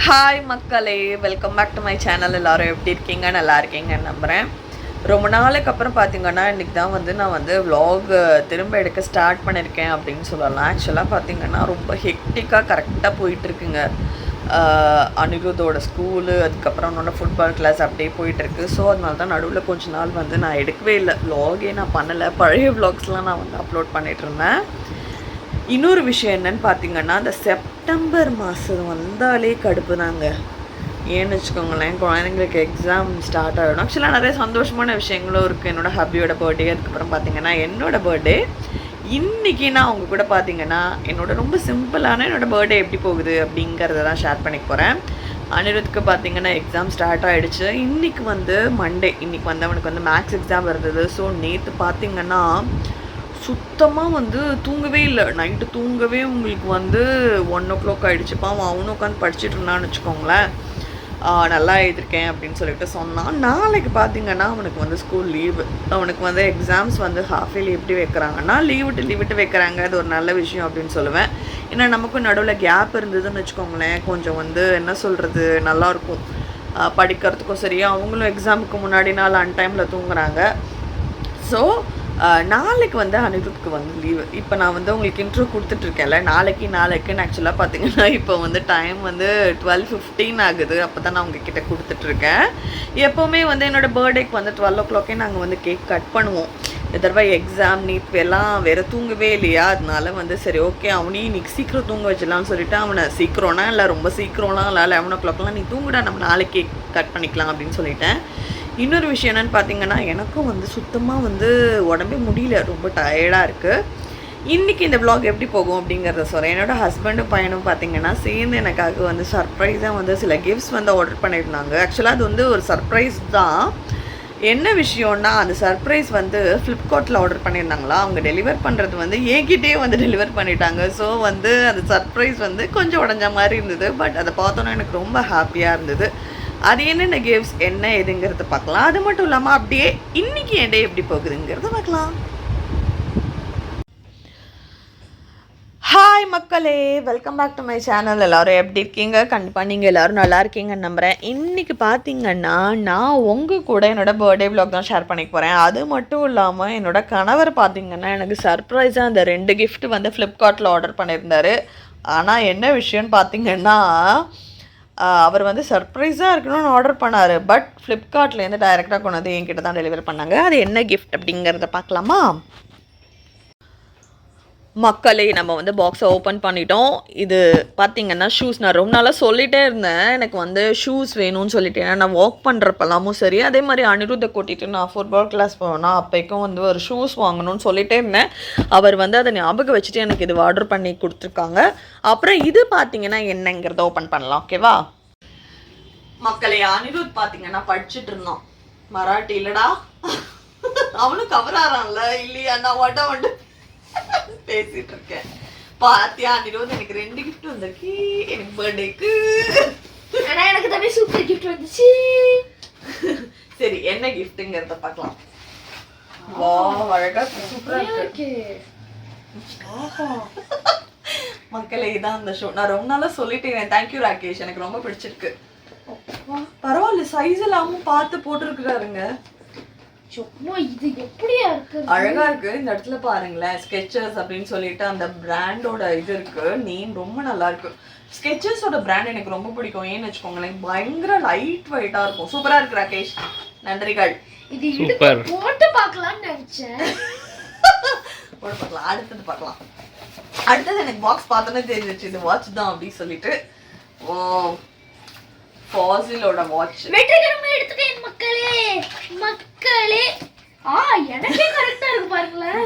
Hi மக்களே, welcome back to my channel. எல்லோரும் எப்படி இருக்கீங்க? நல்லா இருக்கீங்கன்னு நம்புகிறேன். ரொம்ப நாளைக்கு அப்புறம் பார்த்தீங்கன்னா இன்றைக்கி தான் நான் vlog திரும்ப எடுக்க ஸ்டார்ட் பண்ணியிருக்கேன் அப்படின்னு சொல்லலாம். ஆக்சுவலாக பார்த்தீங்கன்னா ரொம்ப ஹெக்டிக்காக கரெக்டாக போயிட்டுருக்குங்க. அனிருத்தோட ஸ்கூலு, அதுக்கப்புறம் அவனோட ஃபுட்பால் கிளாஸ் அப்படியே போயிட்டுருக்கு. ஸோ அதனால தான் நடுவில் கொஞ்ச நாள் நான் எடுக்கவே இல்லை, vlogயே நான் பண்ணலை. பழைய vlogsலாம் நான் அப்லோட் பண்ணிகிட்ருந்தேன். இன்னொரு விஷயம் என்னன்னு பார்த்தீங்கன்னா, இந்த செப்டம்பர் மாதம் வந்தாலே கடுப்பு தாங்க. ஏன்னு வச்சுக்கோங்களேன், குழந்தைங்களுக்கு எக்ஸாம் ஸ்டார்ட் ஆகிடும். ஆக்சுவலாக நிறைய சந்தோஷமான விஷயங்களும் இருக்குது. என்னோடய ஹப்பியோட பர்த்டே, அதுக்கப்புறம் பார்த்தீங்கன்னா என்னோடய பர்த்டே இன்றைக்கி. நான் அவங்க கூட பார்த்தீங்கன்னா ரொம்ப சிம்பிளான என்னோடய பர்த்டே எப்படி போகுது அப்படிங்கிறத தான் ஷேர் பண்ணிக்க போகிறேன். அனிருத்துக்கு பார்த்தீங்கன்னா எக்ஸாம் ஸ்டார்ட் ஆகிடுச்சு. இன்றைக்கி மண்டே, இன்றைக்கி அவனுக்கு மேக்ஸ் எக்ஸாம் இருந்தது. ஸோ நேற்று பார்த்தீங்கன்னா சுத்தமாக தூங்கவே இல்லை. நைட்டு தூங்கவே உங்களுக்கு 1 o'clock ஆகிடுச்சுப்பா. அவனும் உட்காந்து படிச்சுட்டு இருந்தான்னு வச்சுக்கோங்களேன். நல்லா எழுதிருக்கேன் அப்படின்னு சொல்லிட்டு சொன்னான். நாளைக்கு பார்த்தீங்கன்னா அவனுக்கு ஸ்கூல் லீவு. அவனுக்கு எக்ஸாம்ஸ் ஹாஃப் இயர்லி எப்படி வைக்கிறாங்கன்னா லீவ் விட்டு வைக்கிறாங்க. அது ஒரு நல்ல விஷயம் அப்படின்னு சொல்லுவேன். ஏன்னா நமக்கும் நடுவில் கேப் இருந்ததுன்னு வச்சுக்கோங்களேன், கொஞ்சம் என்ன சொல்கிறது, நல்லாயிருக்கும் படிக்கிறதுக்கும். சரியா அவங்களும் எக்ஸாமுக்கு முன்னாடி நாள் அன்டைமில் தூங்குறாங்க. ஸோ நாளைக்கு அனிருத்துக்கு லீவு. இப்போ நான் உங்களுக்கு இன்ட்ரோ கொடுத்துட்ருக்கேன்ல, நாளைக்குன்னு ஆக்சுவலாக பார்த்தீங்கன்னா இப்போ டைம் 12:15 ஆகுது. அப்போ தான் நான் உங்ககிட்ட கொடுத்துட்ருக்கேன். எப்போவுமே என்னோடய பர்த்டேக்கு 12 o'clock நாங்கள் கேக் கட் பண்ணுவோம். இந்த தடவை எக்ஸாம் நீட் எல்லாம் வேறு தூங்கவே இல்லையா, அதனால சரி ஓகே அவனையும் இன்றைக்கி சீக்கிரம் தூங்க வச்சிடலாம்னு சொல்லிவிட்டு, அவனை சீக்கிரம்னா இல்லை ரொம்ப சீக்கிரம்லாம் இல்லை, 11 o'clockலாம் நீ தூங்குடா, நம்ம நாளைக்கு கேக் கட் பண்ணிக்கலாம் அப்படின்னு சொல்லிட்டேன். இன்னொரு விஷயம் என்னென்னு பார்த்தீங்கன்னா, எனக்கும் சுத்தமாக உடம்பே முடியல, ரொம்ப டயர்டாக இருக்குது. இன்றைக்கி இந்த vlog எப்படி போகும் அப்படிங்கிறத சொல்கிறேன். என்னோடய ஹஸ்பண்டும் பையனும் பார்த்தீங்கன்னா சேர்ந்து எனக்காக சர்ப்ரைஸாக சில கிஃப்ட்ஸ் ஆர்டர் பண்ணியிருந்தாங்க. ஆக்சுவலாக அது ஒரு சர்ப்ரைஸ் தான். என்ன விஷயம்னா, அந்த சர்ப்ரைஸ் ஃப்ளிப்கார்ட்டில் ஆர்டர் பண்ணியிருந்தாங்களா, அவங்க டெலிவர் பண்ணுறது என்கிட்டே டெலிவர் பண்ணிட்டாங்க. ஸோ அந்த சர்ப்ரைஸ் கொஞ்சம் உடஞ்ச மாதிரி இருந்தது. பட் அதை பார்த்தோன்னா எனக்கு ரொம்ப ஹாப்பியாக இருந்தது. அது என்னென்ன கிஃப்ட்ஸ் என்ன எதுங்கிறத பார்க்கலாம். அது மட்டும் இல்லாமல் அப்படியே இன்றைக்கி என் டே எப்படி போகுதுங்கிறத பார்க்கலாம். ஹாய் மக்களே, welcome back to my channel. எல்லோரும் எப்படி இருக்கீங்க? கண்டிப்பாக நீங்கள் எல்லோரும் நல்லா இருக்கீங்கன்னு நம்புகிறேன். இன்றைக்கி பார்த்தீங்கன்னா நான் உங்கள் கூட என்னோடய பர்த்டே vlog தான் ஷேர் பண்ணிக்க போகிறேன். அது மட்டும் இல்லாமல் என்னோடய கணவர் பார்த்தீங்கன்னா எனக்கு சர்ப்ரைஸாக அந்த 2 கிஃப்ட் ஃப்ளிப்கார்ட்டில் ஆர்டர் பண்ணியிருந்தார். ஆனால் என்ன விஷயம்னு பார்த்தீங்கன்னா, அவர் சர்ப்ரைஸாக இருக்கணும்னு ஆர்டர் பண்ணார். பட் ஃப்ளிப்கார்ட்லேருந்து டைரெக்டாக கொண்டு என்கிட்ட தான் டெலிவர் பண்ணாங்க. அது என்ன கிஃப்ட் அப்படிங்கிறத பார்க்கலாமா மக்களே? நம்ம பாக்ஸை ஓப்பன் பண்ணிட்டோம். இது பார்த்திங்கன்னா ஷூஸ். நான் ரொம்ப நாளாக சொல்லிகிட்டே இருந்தேன் எனக்கு ஷூஸ் வேணும்னு சொல்லிட்டு. ஏன்னா நான் வாக் பண்ணுறப்பெல்லாமும் சரி, அதே மாதிரி அனிருத்தை கூட்டிகிட்டு நான் ஃபுட்பால் கிளாஸ் போனேன். அப்போக்கும் ஒரு ஷூஸ் வாங்கணும்னு சொல்லிகிட்டே இருந்தேன். அவர் அதை ஞாபகம் வச்சுட்டு எனக்கு இது ஆர்டர் பண்ணி கொடுத்துருக்காங்க. அப்புறம் இது பார்த்திங்கன்னா என்னங்கிறத ஓப்பன் பண்ணலாம். ஓகேவா மக்களே? அனிருத் பார்த்தீங்கன்னா படிச்சுட்டு இருந்தான். மராட்டி இல்லடா, அவனும் கவர் ஆறான்ல இல்லையா? நான் வந்து பேசிட்டு இருக்கேன். பாத்தியா அனிருத், எனக்கு 2 கிஃப்ட் வந்திருக்கு எனக்கு பர்த்டேக்கு. ஆனா எனக்கு தம்பி சூப்பர் கிஃப்ட் வந்துச்சு. சரி என்ன கிஃப்ட்ங்கிறத பார்க்கலாம். வா, அழகா சூப்பரா இருக்கு மக்களே. இதான் அந்த ஷோ. நான் ரொம்ப நாளா சொல்லிட்டேன். தேங்க்யூ ராகேஷ், எனக்கு ரொம்ப பிடிச்சிருக்கு. பரவாயில்ல, சைஸ் எல்லாமும் பார்த்து போட்டுருக்குறாருங்க. இது எப்படியா இருக்கு, அழகா இருக்கு. இந்த இடத்துல பாருங்களேன், ஸ்கெச்சர்ஸ் அப்படின்னு சொல்லிட்டு அந்த பிராண்டோட இது இருக்கு. நேம் ரொம்ப நல்லா இருக்கு. ஸ்கெச்சர்ஸோட பிராண்ட் எனக்கு ரொம்ப பிடிக்கும். ஏன்னு வச்சுக்கோங்களேன், பயங்கர லைட் வெயிட்டா இருக்கும். சூப்பரா இருக்கு ராகேஷ், நன்றிகள். இது சூப்பர். போட்டு பார்க்கலாம்னு நினைச்சேன். போட்டு பார்க்கலாம், அடுத்தது பார்க்கலாம். அடுத்தது எனக்கு பாக்ஸ் பார்த்தோன்னே தெரிஞ்சிச்சு இது வாட்ச் தான் அப்படின்னு சொல்லிட்டு. ஓ, ஃபாசிலோட வாட்ச் வெற்றிகரமா எடுத்துட்டேன் மக்களே. எனக்கே கரெக்ட்டா இருக்கு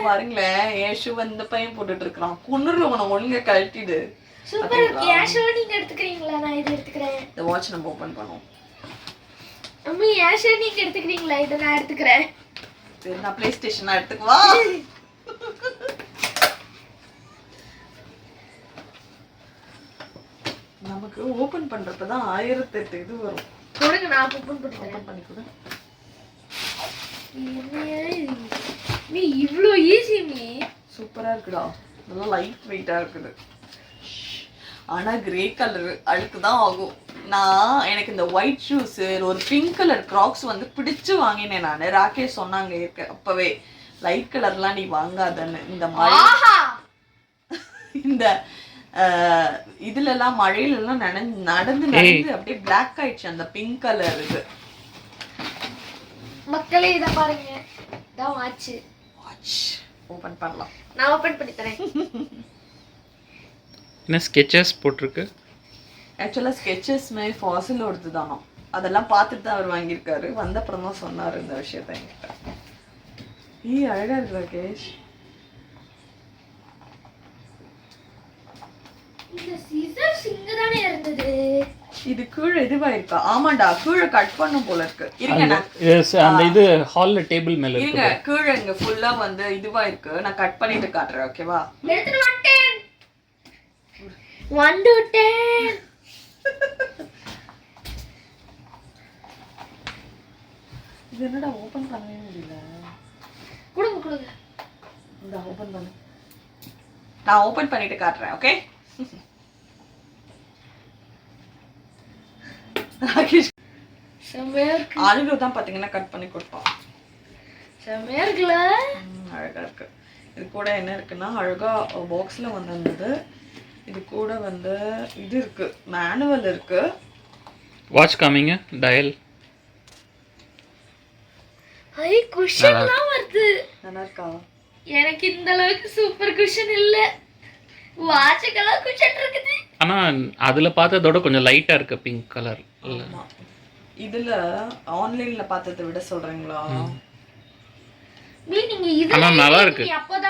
பாருங்களேன். என் ஷூ பையன் போட்டுட்டு இருக்கான். குன்னுருவன ஒழுங்கா கழட்டிடு. சூப்பர். என் ஷூ நீங்க எடுத்துக்கிறீங்களா? நான் இது எடுத்துக்கிறேன். இந்த வாட்ச் நம்ம ஓபன் பண்ணுவோம். அம்மி, என் ஷூ நீங்க எடுத்துக்கிறீங்களா? இத நான் எடுத்துக்கிறேன். சரி, நான் ப்ளே ஸ்டேஷனா எடுத்துக்குவா. நமக்கு ஓபன் பண்றப்பதான் 1008 இது வரும். கொடுங்க, நான் ஓபன் பண்ணி கொடு. நீ இவ்ளோ ஈஸி நீ. சூப்பரா இருக்குடா, நல்லா லைட் வெயிட்டா இருக்குது. ஆனால் கிரே கலரு அழுக்கு தான் ஆகும். நான் எனக்கு இந்த ஒயிட் ஷூஸ் ஒரு பிங்க் கலர் கிராக்ஸ் வந்து பிடிச்சு வாங்கினேன் நான். ராகேஷ் சொன்னாங்க இருக்க அப்பவே லைட் கலர்லாம் நீ வாங்காதன்னு. இந்த மழை இந்த இதுல எல்லாம் மழையில எல்லாம் நடந்து அப்படியே பிளாக் ஆயிடுச்சு அந்த பிங்க் கலர் இது. மக்களே இத பாருங்க, இதான் வாட்ச். ஓபன் பண்ணலாம். நான் ஓபன் பண்ணி தரேன். என்ன ஸ்கெச்சஸ் போட்டிருக்கு? ஆக்சுவலா ஸ்கெச்சஸ்மே ஃபாசில் ஒருது தானோ, அதெல்லாம் பார்த்துட்டு தான் அவர் வாங்கியிருக்காரு. வந்த அப்புறம் தான் சொன்னார் இந்த விஷயத்த என்கிட்ட. அழகா இருக்கு ராகேஷ். இந்த சீசர்ஸ் இங்க தானே இருந்தது. இது கீழே இதுவா இருக்கா? ஆமாண்டா, கீழே கட் பண்ணும் போல இருக்கு. இருங்க நான் அந்த இது ஹால்ல டேபிள் மேல இருக்கு. இருங்க, கீழே இங்க ஃபுல்லா வந்து இதுவா இருக்கு. நான் கட் பண்ணிட்டு காட்டுறேன், ஓகேவா? எடுத்துட்டு வந்துட்டேன். 1 to 10. இது என்னடா ஓபன் பண்ணவே முடியல. கொடுங்க. இந்த ஓபன் பண்ணு. நான் ஓபன் பண்ணிட்டு காட்டுறேன், ஓகே? ராகேஷ் செமையா இருக்கு. ஆளுங்க தான் பாத்தீங்கன்னா கட் பண்ணி கொடுப்பான். செமையா இருக்குல்ல? அழகா இருக்கு. இது கூட என்ன இருக்குன்னா அழகா பாக்ஸ்ல வந்திருந்தது. இது கூட வந்து இது இருக்கு, மேனுவல் இருக்கு. வாட்ச் காமிங்க, டயல். ஐ குஷன்லாம் வருது. நல்லா இருக்கா? எனக்கு இந்த அளவுக்கு சூப்பர் குஷன் இல்ல. வாட்சுக்கெல்லாம் குஷன் இருக்குது. ஆனா அதுல பார்த்ததோட கொஞ்சம் லைட்டா இருக்கு பிங்க் கலர். ஆமா. இதுல ஆன்லைன்ல பார்த்ததை விட சொல்றீங்களா? நீங்க இதுல நல்லா இருக்கு.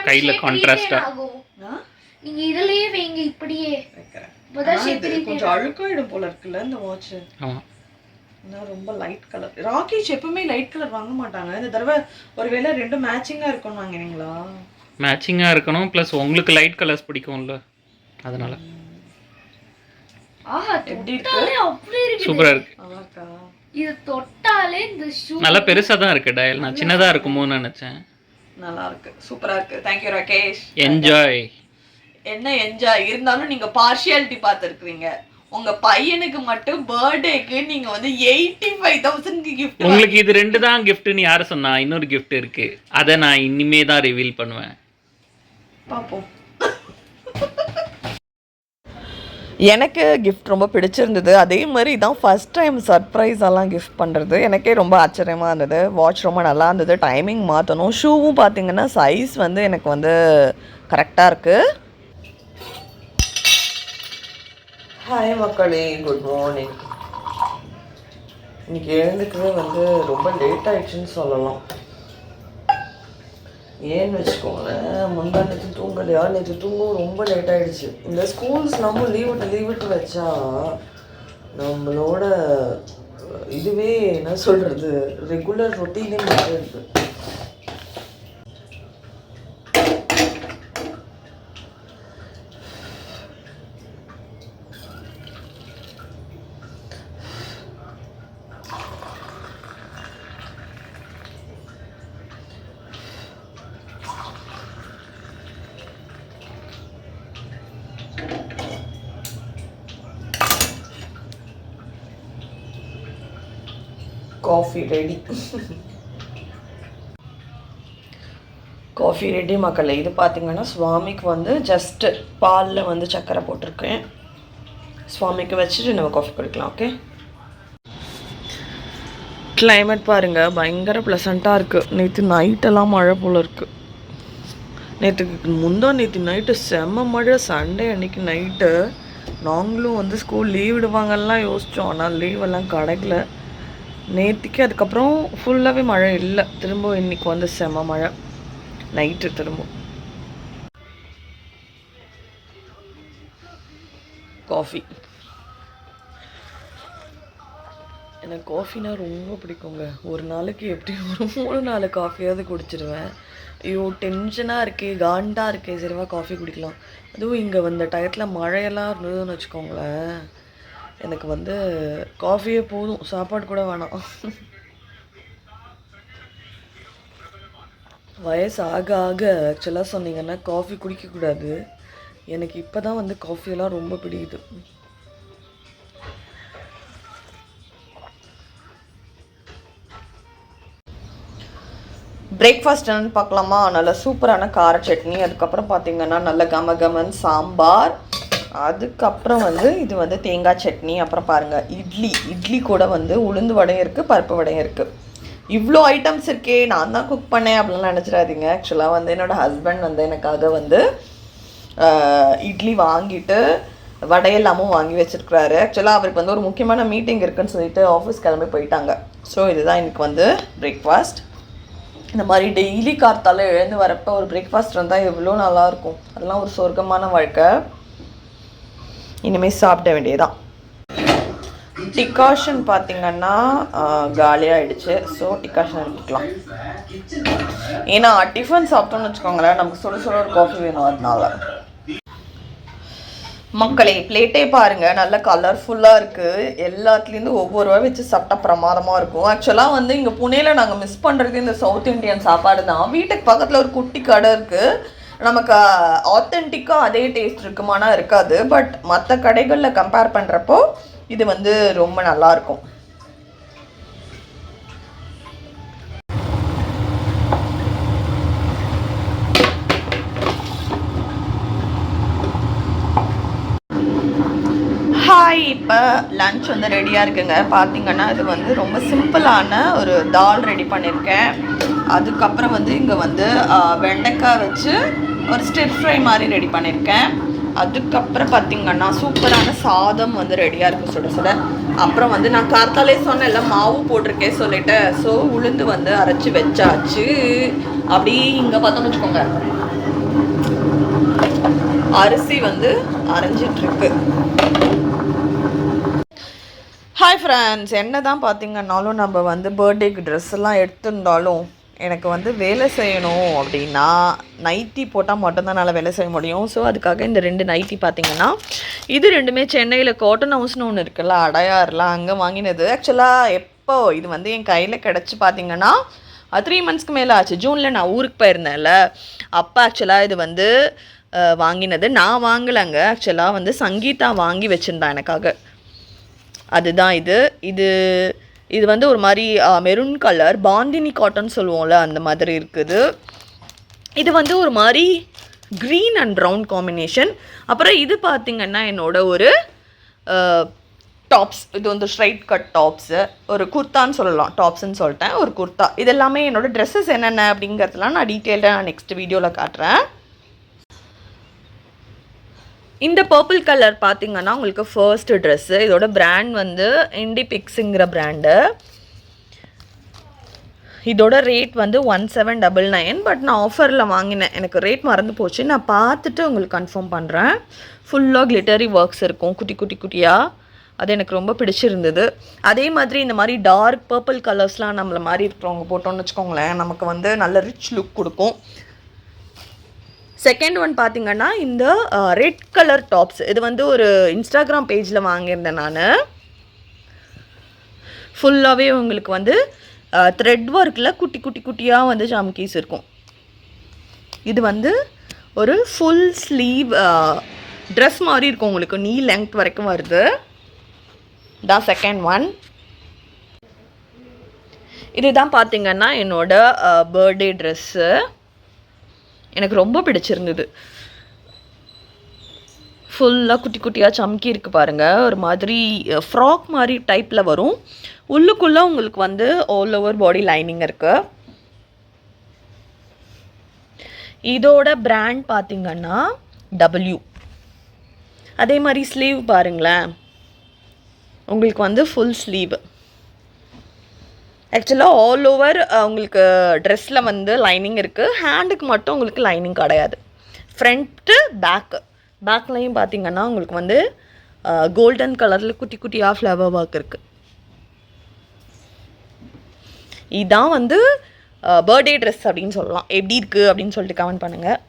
கையில கான்ட்ராஸ்டா. நீங்க இதுலயே வைங்க, இப்படியே வைக்கிறேன். இப்போதான் கொஞ்சம் அழுக்காயிடும் போல இருக்குல்ல இந்த வாட்ச். ஆமா. ரொம்ப லைட் கலர். ராகேஷ் எப்பவுமே லைட் கலர் வாங்க மாட்டாங்க. இந்த தடவை ஒருவேளை ரெண்டும் மேட்சிங்கா இருக்கும்னு வாங்கினீங்களா? மேட்சிங்கா இருக்கணும், ப்ளஸ் உங்களுக்கு லைட் கலர்ஸ் பிடிக்கும்ல, அதனால. ஆஹா, எப்படி இருக்கு? அப்படியே இருக்கு. சூப்பரா இருக்கு. நல்லா இருக்கா? இது தொட்டாலே இந்த ஷூ நல்லா பெருசா தான் இருக்கு டயல். நான் சின்னதா இருக்குமோன்னு நினைச்சேன். நல்லா இருக்கு, சூப்பரா இருக்கு. Thank you Rakesh. என்ஜாய். என்ன என்ஜாய் இருந்தாலும் நீங்க பார்ஷியாலிட்டி பார்த்துருக்கீங்க. உங்க பையனுக்கு மட்டும் பர்த்டேக்கு நீங்க வந்து 85,000 கிஃப்ட். உங்களுக்கு இது 2 தான் கிஃப்ட்னு யாரு சொன்னா? இன்னொரு கிஃப்ட் இருக்கு, அதை நான் இனிமே தான் ரிவீல் பண்ணுவேன். பாப்போம். எனக்கு கிஃப்ட் ரொம்ப பிடிச்சிருந்தது. அதே மாதிரி தான் ஃபஸ்ட் டைம் சர்ப்ரைஸ் எல்லாம் கிஃப்ட் பண்ணுறது. எனக்கே ரொம்ப ஆச்சரியமாக இருந்தது. வாட்ச் ரொம்ப நல்லா இருந்தது. டைமிங் மாற்றணும். ஷூவும் பார்த்தீங்கன்னா சைஸ் வந்து எனக்கு வந்து கரெக்டாக இருக்குது. ஹாய் மக்களே, குட் மார்னிங். இன்னைக்கு எழுந்துக்கவே வந்து ரொம்ப லேட் ஆகிடுச்சுன்னு சொல்லலாம். ஏன்னு வச்சுக்கோங்களேன், முந்தா நேற்று தூங்கலையா, நேற்று தூங்கவும் ரொம்ப லேட் ஆகிடுச்சு. இந்த ஸ்கூல்ஸ் நம்ம லீவ் விட்டு வச்சா நம்மளோட இதுவே என்ன சொல்கிறது, ரெகுலர் ரொட்டீனே மாறிடுது. Coffee ready. காஃபி ரெடி மக்களே. இது பார்த்திங்கன்னா சுவாமிக்கு வந்து ஜஸ்ட்டு பாலில் வந்து சர்க்கரை போட்டிருக்கேன். சுவாமிக்கு வச்சுட்டு நம்ம காஃபி குடிக்கலாம், ஓகே? கிளைமேட் பாருங்கள், பயங்கர ப்ளசண்ட்டாக இருக்குது. நேற்று நைட்டெல்லாம் மழை போல் இருக்குது. நேற்று நைட்டு செம்ம மழை. சண்டே அன்றைக்கி நைட்டு நாங்களும் வந்து ஸ்கூல் லீவ் விடுவாங்கலாம் யோசித்தோம். ஆனால் லீவெல்லாம் கிடைக்கல நேற்றுக்கு. அதுக்கப்புறம் ஃபுல்லாகவே மழை இல்லை. திரும்ப இன்றைக்கி வந்து செம்ம மழை நைட்டு திரும்ப. காஃபி, எனக்கு காஃபினா ரொம்ப பிடிக்குங்க. ஒரு நாளைக்கு எப்படி ஒரு 3-4 காஃபியாவது குடிச்சிடுவேன். ஐயோ டென்ஷனாக இருக்கே, காண்டாக இருக்கே, சரிவா காஃபி குடிக்கலாம். அதுவும் இங்கே வந்த டயத்தில் மழையெல்லாம் இருந்ததுன்னு வச்சுக்கோங்களேன், எனக்கு வந்து காஃபியே போதும், சாப்பாடு கூட வேணாம். வயசு ஆக ஆக ஆக்சுவலாக சொன்னீங்கன்னா காஃபி குடிக்கக்கூடாது. எனக்கு இப்போ தான் வந்து காஃபியெல்லாம் ரொம்ப பிடிக்குது. பிரேக்ஃபாஸ்ட் என்னன்னு பார்க்கலாமா? நல்ல சூப்பரான கார சட்னி, அதுக்கப்புறம் பார்த்தீங்கன்னா நல்ல கமகமன் சாம்பார், அதுக்கப்புறம் வந்து இது வந்து தேங்காய் சட்னி, அப்புறம் பாருங்கள் இட்லி கூட வந்து உளுந்து வடையும் இருக்குது, பருப்பு வடையும் இருக்குது. இவ்வளோ ஐட்டம்ஸ் இருக்கே, நான் தான் குக் பண்ணேன் அப்படின்லாம் நினச்சிடாதீங்க. ஆக்சுவலாக வந்து என்னோடய ஹஸ்பண்ட் வந்து எனக்காக வந்து இட்லி வாங்கிட்டு வடையெல்லாமும் வாங்கி வச்சுருக்கிறாரு. ஆக்சுவலாக அவருக்கு வந்து ஒரு முக்கியமான மீட்டிங் இருக்குதுன்னு சொல்லிட்டு ஆஃபீஸ் கிளம்பி போயிட்டாங்க. ஸோ இதுதான் எனக்கு வந்து பிரேக்ஃபாஸ்ட். இந்த மாதிரி டெய்லி கார்த்தால எழுந்து வரப்போ ஒரு பிரேக்ஃபாஸ்ட் இருந்தால் எவ்வளோ நல்லாயிருக்கும். அதெல்லாம் ஒரு சொர்க்கமான வாழ்க்கை. இனிமேல் சாப்பிட வேண்டியதான். டிகாஷன் பார்த்திங்கன்னா காலியாகிடுச்சு. ஸோ டிகாஷன் எடுத்துக்கலாம். ஏன்னா டிஃபன் சாப்பிட்டோன்னு வச்சுக்கோங்களேன், நமக்கு சுட ஒரு காஃபி வேணும். அதனால மக்களே பிளேட்டே பாருங்கள், நல்ல கலர்ஃபுல்லாக இருக்குது. எல்லாத்துலேருந்து ஒவ்வொரு ரூபா வச்சு சாப்பிட்டா பிரமாதமாக இருக்கும். ஆக்சுவலாக வந்து இங்கே புனேயில் நாங்கள் மிஸ் பண்ணுறது இந்த சவுத் இண்டியன் சாப்பாடு தான். வீட்டுக்கு பக்கத்தில் ஒரு குட்டி கடை இருக்குது. நமக்கு ஆத்தென்டிக்காக அதே டேஸ்ட் இருக்குமானா இருக்காது. பட் மற்ற கடைகளில் கம்பேர் பண்ணுறப்போ இது வந்து ரொம்ப நல்லாயிருக்கும். ஹாய், இப்போ லன்ச் வந்து ரெடியாக இருக்குங்க. பார்த்திங்கன்னா இது வந்து ரொம்ப சிம்பிளான ஒரு தால் ரெடி பண்ணியிருக்கேன். அதுக்கப்புறம் வந்து இங்கே வந்து வெண்டைக்காய் வச்சு ஒரு ஸ்டிர் ஃப்ரை மாதிரி ரெடி பண்ணியிருக்கேன். அதுக்கப்புறம் பார்த்திங்கன்னா சூப்பரான சாதம் வந்து ரெடியாக இருக்குது சுட. அப்புறம் வந்து நான் கார்த்தாலே சொன்னேன் எல்லாம் மாவு போட்டிருக்கேன் சொல்லிட்டு. ஸோ உளுந்து வந்து அரைச்சி வச்சாச்சு. அப்படி இங்கே பார்த்தோம்னு வச்சுக்கோங்க, அரிசி வந்து அரைஞ்சிட்ருக்கு. ஹாய் ஃப்ரெண்ட்ஸ், என்ன தான் பார்த்திங்கன்னாலும் நம்ம வந்து பர்த்டேக்கு ட்ரெஸ் எல்லாம் எடுத்திருந்தாலும் எனக்கு வந்து வேலை செய்யணும் அப்படின்னா நைட்டி போட்டால் மட்டும்தான் நல்லா வேலை செய்ய முடியும். ஸோ அதுக்காக இந்த 2 நைட்டி பார்த்திங்கன்னா இது ரெண்டுமே சென்னையில் காட்டன் ஹவுஸ்னு ஒன்று இருக்குல்ல, அடையாறுலாம், அங்கே வாங்கினது. ஆக்சுவலாக எப்போ இது வந்து என் கையில் கிடச்சி பார்த்திங்கன்னா 3 மந்த்ஸ்க்கு மேலே ஆச்சு. ஜூனில் நான் ஊருக்கு போயிருந்தேன்ல, அப்போ ஆக்சுவலாக இது வந்து வாங்கினது. நான் வாங்கலைங்க, ஆக்சுவலாக வந்து சங்கீதா வாங்கி வச்சுருந்தா எனக்காக. அதுதான் இது வந்து ஒரு மாதிரி மெரூன் கலர் பாந்தினி காட்டன் சொல்லுவோம்ல, அந்த மாதிரி இருக்குது. இது வந்து ஒரு மாதிரி க்ரீன் அண்ட் ப்ரௌன் காம்பினேஷன். அப்புறம் இது பார்த்திங்கன்னா என்னோட ஒரு டாப்ஸ். இது வந்து ஸ்ட்ரைட் கட் டாப்ஸு, ஒரு குர்த்தான்னு சொல்லலாம், டாப்ஸ்ன்னு சொல்லிட்டேன், ஒரு குர்த்தா. இது எல்லாமே என்னோடய ட்ரெஸ்ஸஸ் என்னென்ன அப்படிங்கிறதுலாம் நான் டீட்டெயில்டாக நான் நெக்ஸ்ட் வீடியோவில் காட்டுறேன். இந்த பர்பிள் கலர் பார்த்திங்கன்னா உங்களுக்கு ஃபர்ஸ்ட் ட்ரெஸ்ஸு. இதோட பிராண்ட் வந்து இண்டிபிக்ஸுங்கிற பிராண்டு. இதோட ரேட் வந்து 1799. பட் நான் ஆஃபரில் வாங்கினேன், எனக்கு ரேட் மறந்து போச்சு. நான் பார்த்துட்டு உங்களுக்கு கன்ஃபார்ம் பண்ணுறேன். ஃபுல்லாக கிளிட்டரி ஒர்க்ஸ் இருக்கும், குட்டியாக. அது எனக்கு ரொம்ப பிடிச்சிருந்தது. அதே மாதிரி இந்த மாதிரி டார்க் பர்பிள் கலர்ஸ்லாம் நம்மளை மாதிரி இருக்கிறவங்க போட்டோன்னு வச்சுக்கோங்களேன், நமக்கு வந்து நல்ல ரிச் லுக் கொடுக்கும். செகண்ட் ஒன் பார்த்திங்கன்னா இந்த ரெட் கலர் டாப்ஸ். இது வந்து ஒரு இன்ஸ்டாகிராம் பேஜில் வாங்கியிருந்தேன் நான். ஃபுல்லாகவே உங்களுக்கு வந்து த்ரெட் ஒர்க்கில் குட்டியாக வந்து ஜாம்கீஸ் இருக்கும். இது வந்து ஒரு ஃபுல் ஸ்லீவ் ட்ரெஸ் மாதிரி இருக்கும், உங்களுக்கு நீ லெங்த் வரைக்கும் வருது. தான் செகண்ட் ஒன். இதுதான் பார்த்திங்கன்னா என்னோட பர்த்டே ட்ரெஸ்ஸு. எனக்கு ரொம்ப பிடிச்சிருந்தது. ஃபுல்லாக குட்டியாக சம்கி இருக்குது பாருங்கள். ஒரு மாதிரி ஃப்ராக் மாதிரி டைப்பில் வரும். உள்ளுக்குள்ளே உங்களுக்கு வந்து ஆல் ஓவர் பாடி லைனிங் இருக்குது. இதோட பிராண்ட் பார்த்திங்கன்னா W. அதே மாதிரி ஸ்லீவ் பாருங்களேன், உங்களுக்கு வந்து ஃபுல் ஸ்லீவ். ஆக்சுவலாக ஆல் ஓவர் உங்களுக்கு ட்ரெஸ்ஸில் வந்து லைனிங் இருக்குது. ஹேண்டுக்கு மட்டும் உங்களுக்கு லைனிங் கிடையாது. ஃப்ரண்ட்டு பேக்லையும் பார்த்திங்கன்னா உங்களுக்கு வந்து கோல்டன் கலரில் குட்டியாக ஃப்ளவர் ஒர்க் இருக்குது. இதுதான் வந்து பர்த்டே ட்ரெஸ் அப்படின்னு சொல்லலாம். எப்படி இருக்குது அப்படின்னு சொல்லிட்டு கமெண்ட் பண்ணுங்கள்.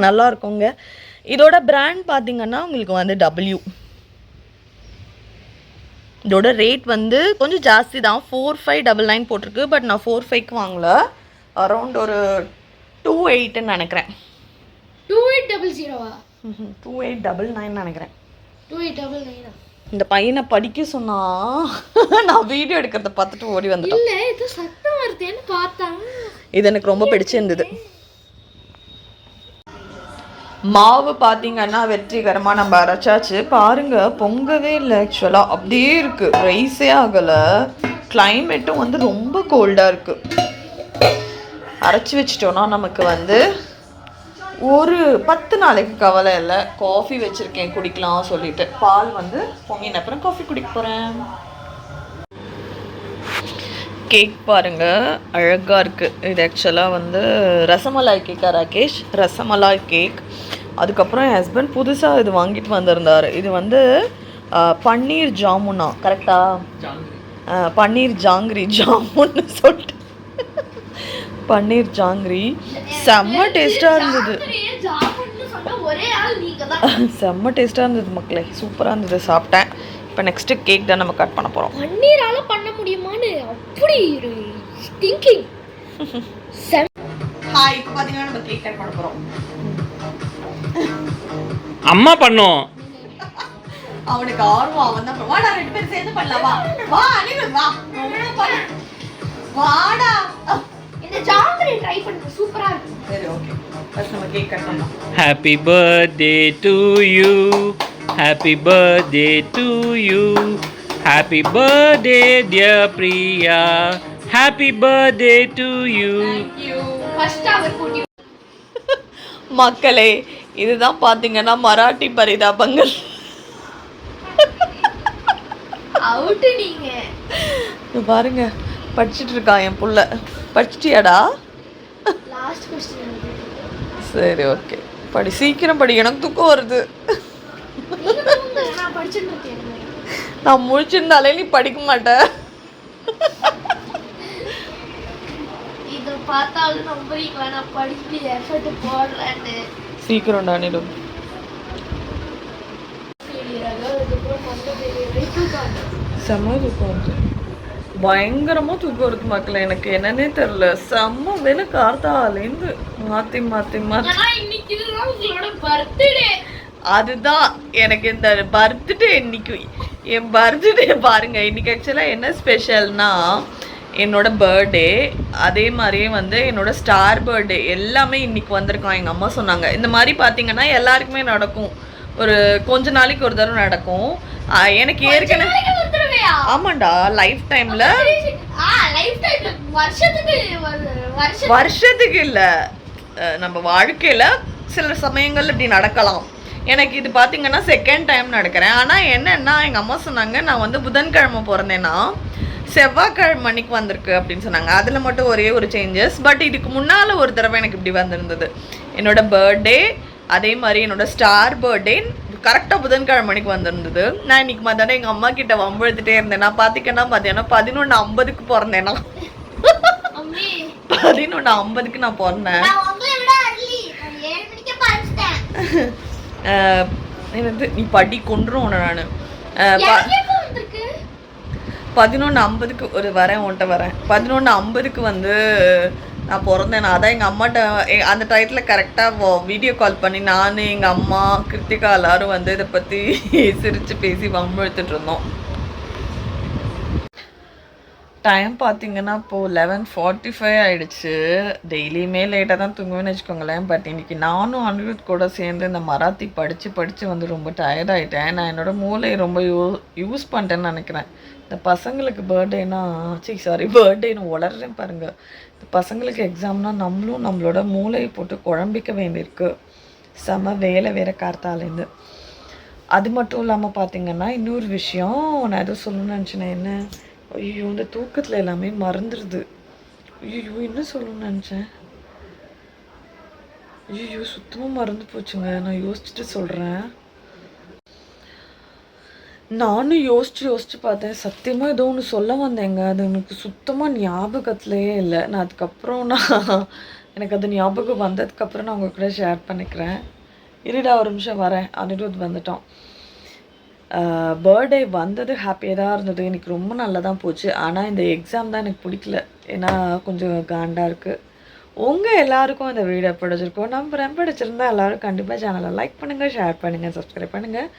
நல்லா இருக்குங்க. இதோட பிராண்ட் பார்த்திங்கன்னா உங்களுக்கு வந்து W. இதோட ரேட் வந்து கொஞ்சம் ஜாஸ்தி தான், 4599 போட்டிருக்கு. பட் நான் 45க்கு வாங்கல, அரௌண்ட் ஒரு 28ன்னு நினைக்கிறேன். 2800 2899 நினைக்கிறேன். 2899 இந்த பையனை படிக்க சொன்னா நான் வீடியோ எடுக்கிறத பார்த்துட்டு ஓடி வந்துட்டேன். இல்ல ஏதோ சத்தம் வருதேன்னு பார்த்தேன். இது எனக்கு ரொம்ப பிடிச்சிருந்தது. மாவு பார்த்தீங்கன்னா வெற்றிகரமாக நம்ம அரைச்சாச்சு. பாருங்க பொங்கவே இல்லை ஆக்சுவலாக, அப்படியே இருக்குது, ரைஸே ஆகலை. கிளைமேட்டும் வந்து ரொம்ப கோல்டாக இருக்குது. அரைச்சி வச்சிட்டோன்னா நமக்கு வந்து ஒரு 10 நாளைக்கு கவலை இல்லை. காஃபி வச்சுருக்கேன் குடிக்கலாம் சொல்லிட்டு. பால் வந்து பொங்கின அப்புறம் காஃபி குடிக்க போகிறேன். கேக் பாருங்கள் அழகாக இருக்குது. இது ஆக்சுவலாக வந்து ரசமலாய் கேக்கா ராகேஷ்? ரசமலாய் கேக். அதுக்கப்புறம் என் ஹஸ்பண்ட் புதுசாக இது வாங்கிட்டு வந்திருந்தார். இது வந்து பன்னீர் ஜாமுனா, கரெக்டா? பன்னீர் ஜாங்கிரி, ஜாமுன்னு சொல்லிட்டு பன்னீர் ஜாங்கிரி. செம்ம டேஸ்ட்டாக இருந்தது. செம்ம டேஸ்ட்டாக இருந்தது மக்களே, சூப்பராக இருந்தது. சாப்பிட்டேன். இப்போ நெக்ஸ்ட்டு கேக் தான் நம்ம கட் பண்ண போகிறோம். பன்னீரால பண்ண முடியுமான்னு அப்படி திங்கிங். ஹாய், இப்போ பார்த்தீங்கன்னா நம்ம கேக் கட் பண்ண போகிறோம். அம்மா பண்ணோம். அவனுக்கு ஆர்வம், அவன் தான். வாடா 2 பேரும் சேர்ந்து பண்ணலாமா? வா அனிருத் வா. வாடா. இந்த ஜாங்கிரி ட்ரை பண்ணுங்க, சூப்பரா இருக்கு. சரி ஓகே, ஃபர்ஸ்ட் நம்ம கேக் கட் பண்ணலாம். Happy birthday to you, happy birthday to you, happy birthday dear Priya, happy birthday to you. First அவர் கூட்டி. மக்களே இதுதான் பார்த்தீங்கன்னா மராட்டி பரிதாபங்கள். அவுட் நீங்க. பாருங்க படிச்சுட்டு இருக்கான் என் புள்ள. படிச்சிட்டியாடா? Last question. சரி ஓகே, படி, சீக்கிரம் படி, எனக்கு தூக்கம் வருது. நான் படிச்சிட்டு இருக்கேன். நான் முழிச்சிருந்தாலே நீ படிக்க மாட்டேன். இத பார்த்தாலும் நம்புறீங்களா நான் படிச்சு எஃபர்ட் போடுறேன்னு? சீக்கிரம் டானிடும். செம்ம தூக்கம் வருது, பயங்கரமாக தூக்கம் வருது மக்களே. எனக்கு என்னன்னே தெரில, செம்ம வேலை கார்த்தாலேருந்து மாற்றி மாற்றி மாற்றி. இன்னைக்கு இதுதான் உங்களோட பர்த்டே. அதுதான் எனக்கு இந்த பர்த்டே. இன்னைக்கு என் பர்த்டே பாருங்க. இன்னைக்கு ஆக்சுவலாக என்ன ஸ்பெஷல்னா என்னோட பர்த்டே, அதே மாதிரியே வந்து என்னோட ஸ்டார் பர்த்டே எல்லாமே இன்னைக்கு வந்திருக்கான். எங்கள் அம்மா சொன்னாங்க இந்த மாதிரி பார்த்தீங்கன்னா எல்லாருக்குமே நடக்கும், ஒரு கொஞ்ச நாளைக்கு ஒரு தடவை நடக்கும். எனக்கு ஏற்கனவே ஆமாண்டா லைஃப் டைம்ல, வருஷத்துக்கு இல்லை, நம்ம வாழ்க்கையில சில சமயங்கள் இப்படி நடக்கலாம். எனக்கு இது பார்த்தீங்கன்னா செகண்ட் டைம் நடக்கிறேன். ஆனால் என்னன்னா எங்கள் அம்மா சொன்னாங்க நான் வந்து புதன்கிழமை பிறந்தேன்னா செவ்வாய்க்கிழமை அன்னைக்கு வந்திருக்கு அப்படின்னு சொன்னாங்க. அதில் மட்டும் ஒரே ஒரு சேஞ்சஸ். பட் இதுக்கு முன்னால் ஒரு தடவை எனக்கு இப்படி வந்திருந்தது. என்னோட பர்த்டே அதே மாதிரி என்னோட ஸ்டார் பர்த்டே கரெக்டாக புதன்கிழமை மணிக்கு வந்திருந்தது. நான் இன்னைக்கு மத்தியானம் எங்கள் அம்மா கிட்ட வம்பழுத்துட்டே இருந்தேன். நான் பார்த்தீங்கன்னா மத்தியானம் 11:50க்கு பிறந்தேன்னா 11:50க்கு நான் பிறந்தேன். என்னது நீ படி கொண்டுரும் நான் 11:50க்கு ஒரு வரேன் உன்ட்ட வரேன். 11:50க்கு வந்து நான் பிறந்தேன். நான் அதான் எங்கள் அம்மாட்ட அந்த டயத்தில் கரெக்டாக வீடியோ கால் பண்ணி நான் எங்கள் அம்மா கிருத்திகா எல்லாரும் வந்து இதை பற்றி சிரித்து பேசி வம்பழுத்துட்டு இருந்தோம். டைம் பார்த்தீங்கன்னா இப்போது 11:45 ஆகிடுச்சு. டெய்லியுமே லேட்டாக தான் தூங்குவேன்னு வச்சுக்கோங்களேன். பட் இன்றைக்கி நானும் அனிருத் கூட சேர்ந்து இந்த மராத்தி படித்து வந்து ரொம்ப டயர்டாகிட்டேன். நான் என்னோடய மூளையை ரொம்ப யூஸ் பண்ணிட்டேன்னு நினைக்கிறேன். இந்த பசங்களுக்கு பர்த்டேனா பர்த்டேன்னு வளர்றேன் பாருங்கள். இந்த பசங்களுக்கு எக்ஸாம்னா நம்மளும் நம்மளோட மூளையை போட்டு குழம்பிக்க வேண்டியிருக்கு. செம வேலை வேறு கார்த்தாலேருந்து. அது மட்டும் இல்லாமல் பார்த்தீங்கன்னா இன்னொரு விஷயம் நான் எதுவும் சொல்லணும்னு நினச்சேன். என்ன, ஐயோ இந்த தூக்கத்தில் எல்லாமே மறந்துடுது. ஐயோ என்ன சொல்லணும்னு நினச்சேன், ஐயோ சுத்தமாக மறந்து போச்சுங்க. நான் யோசிச்சுட்டு சொல்கிறேன். நானும் யோசிச்சு பார்த்தேன். சத்தியமாக ஏதோ ஒன்று சொல்ல வந்தேங்க, அது எனக்கு சுத்தமாக ஞாபகத்துலேயே இல்லை. நான் அதுக்கப்புறம் எனக்கு அது ஞாபகம் வந்ததுக்கப்புறம் நான் உங்கள் கூட ஷேர் பண்ணிக்கிறேன். இருடா ஒரு நிமிஷம் வரேன். அனிருத் வந்துட்டோம். பர்த்டே வந்தது ஹாப்பியாக தான் இருந்தது. எனக்கு ரொம்ப நல்லா தான் போச்சு. ஆனால் இந்த எக்ஸாம் தான் எனக்கு பிடிக்கல. ஏன்னா கொஞ்சம் காண்டாக இருக்குது. உங்கள் எல்லாருக்கும் இந்த வீடியோ பிடிச்சிருக்கோம் நம்புறேன். பிடிச்சிருந்தா எல்லோரும் கண்டிப்பாக சேனலை லைக் பண்ணுங்கள், ஷேர் பண்ணுங்கள், சப்ஸ்கிரைப் பண்ணுங்கள்.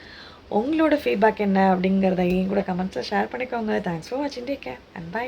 உங்களோட ஃபீட்பேக் என்ன அப்படிங்கிறத என் கூட கமெண்ட்ஸில் ஷேர் பண்ணிக்கோங்க. தேங்க்ஸ் ஃபார் வாட்சிங். Take care and by.